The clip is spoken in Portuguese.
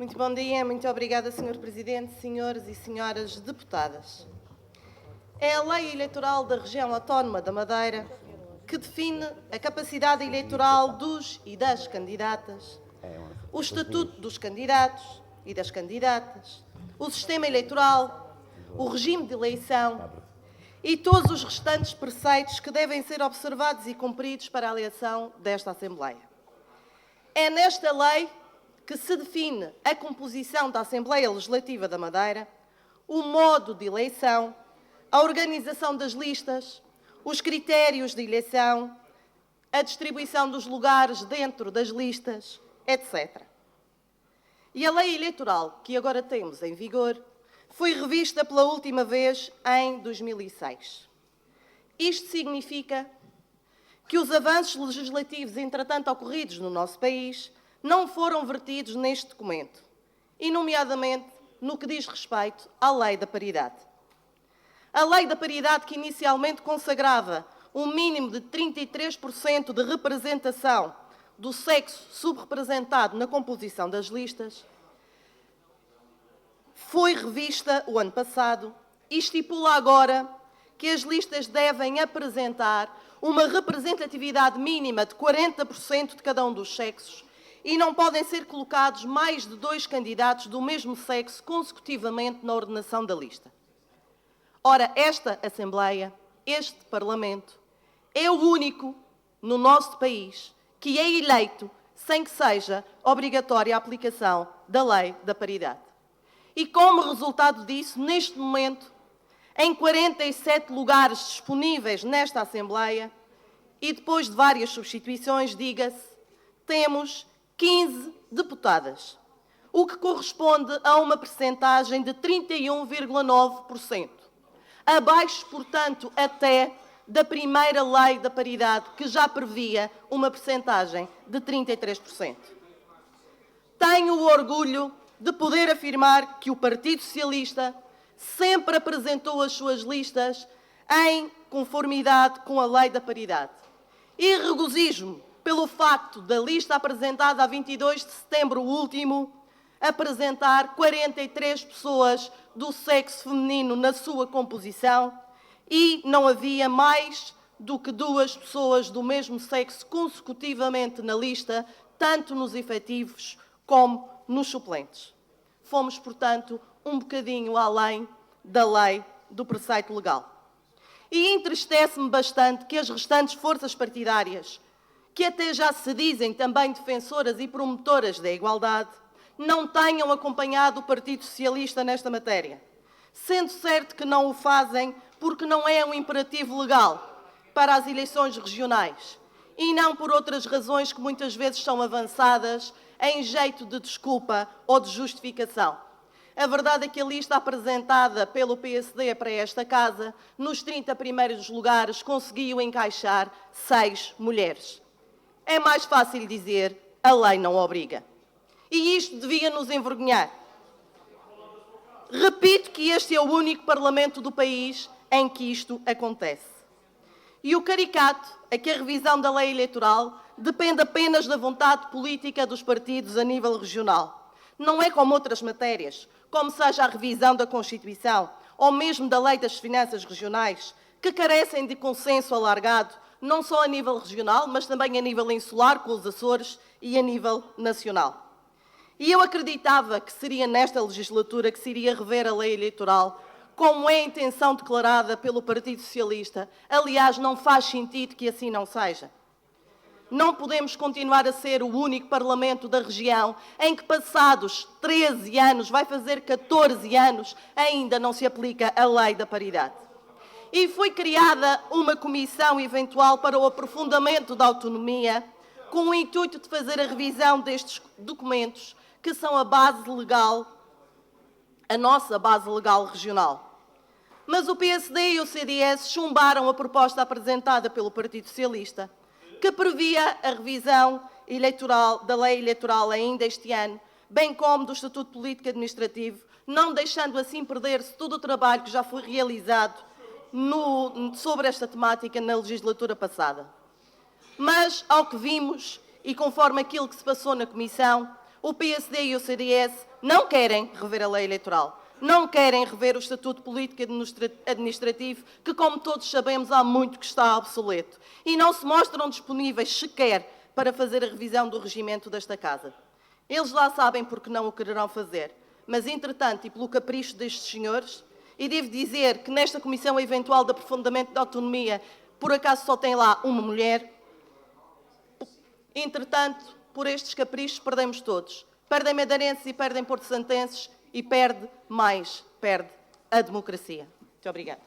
Muito bom dia, muito obrigada, Sr. Presidente, senhores e senhoras deputadas. É a Lei Eleitoral da Região Autónoma da Madeira que define a capacidade eleitoral dos e das candidatas, o estatuto dos candidatos e das candidatas, o sistema eleitoral, o regime de eleição e todos os restantes preceitos que devem ser observados e cumpridos para a eleição desta Assembleia. É nesta lei que se define a composição da Assembleia Legislativa da Madeira, o modo de eleição, a organização das listas, os critérios de eleição, a distribuição dos lugares dentro das listas, etc. E a lei eleitoral que agora temos em vigor foi revista pela última vez em 2006. Isto significa que os avanços legislativos, entretanto, ocorridos no nosso país não foram vertidos neste documento, e nomeadamente no que diz respeito à Lei da Paridade. A Lei da Paridade, que inicialmente consagrava um mínimo de 33% de representação do sexo subrepresentado na composição das listas, foi revista o ano passado e estipula agora que as listas devem apresentar uma representatividade mínima de 40% de cada um dos sexos e não podem ser colocados mais de 2 candidatos do mesmo sexo consecutivamente na ordenação da lista. Ora, esta Assembleia, este Parlamento, é o único no nosso país que é eleito sem que seja obrigatória a aplicação da Lei da Paridade. E como resultado disso, neste momento, em 47 lugares disponíveis nesta Assembleia, e depois de várias substituições, diga-se, temos 15 deputadas, o que corresponde a uma percentagem de 31,9%, abaixo, portanto, até da primeira Lei da Paridade, que já previa uma percentagem de 33%. Tenho o orgulho de poder afirmar que o Partido Socialista sempre apresentou as suas listas em conformidade com a Lei da Paridade. E regozijo-me pelo facto da lista apresentada a 22 de setembro último apresentar 43 pessoas do sexo feminino na sua composição e não havia mais do que 2 pessoas do mesmo sexo consecutivamente na lista, tanto nos efetivos como nos suplentes. Fomos, portanto, um bocadinho além da lei do preceito legal. E entristece-me bastante que as restantes forças partidárias, que até já se dizem também defensoras e promotoras da igualdade, não tenham acompanhado o Partido Socialista nesta matéria, sendo certo que não o fazem porque não é um imperativo legal para as eleições regionais e não por outras razões que muitas vezes são avançadas em jeito de desculpa ou de justificação. A verdade é que a lista apresentada pelo PSD para esta Casa, nos 30 primeiros lugares, conseguiu encaixar 6 mulheres. É mais fácil dizer, a lei não obriga. E isto devia nos envergonhar. Repito que este é o único Parlamento do país em que isto acontece. E o caricato é que a revisão da lei eleitoral depende apenas da vontade política dos partidos a nível regional. Não é como outras matérias, como seja a revisão da Constituição ou mesmo da Lei das Finanças Regionais, que carecem de consenso alargado, não só a nível regional, mas também a nível insular, com os Açores, e a nível nacional. E eu acreditava que seria nesta legislatura que se iria rever a lei eleitoral, como é a intenção declarada pelo Partido Socialista. Aliás, não faz sentido que assim não seja. Não podemos continuar a ser o único Parlamento da região em que, passados 13 anos, vai fazer 14 anos, ainda não se aplica a lei da paridade. E foi criada uma comissão eventual para o aprofundamento da autonomia, com o intuito de fazer a revisão destes documentos, que são a base legal, a nossa base legal regional. Mas o PSD e o CDS chumbaram a proposta apresentada pelo Partido Socialista, que previa a revisão eleitoral, da lei eleitoral ainda este ano, bem como do Estatuto Político Administrativo, não deixando assim perder-se todo o trabalho que já foi realizado sobre esta temática na legislatura passada. Mas, ao que vimos, e conforme aquilo que se passou na Comissão, O PSD e o CDS não querem rever a lei eleitoral. Não querem rever o Estatuto Político e Administrativo, que, como todos sabemos, há muito que está obsoleto. E não se mostram disponíveis sequer para fazer a revisão do regimento desta Casa. Eles lá sabem porque não o quererão fazer. Mas, entretanto, e pelo capricho destes senhores, e devo dizer que nesta Comissão Eventual de Aprofundamento da Autonomia, por acaso só tem lá uma mulher, entretanto, por estes caprichos, perdemos todos. Perdem madeirenses e perdem porto-santenses e perde a democracia. Muito obrigada.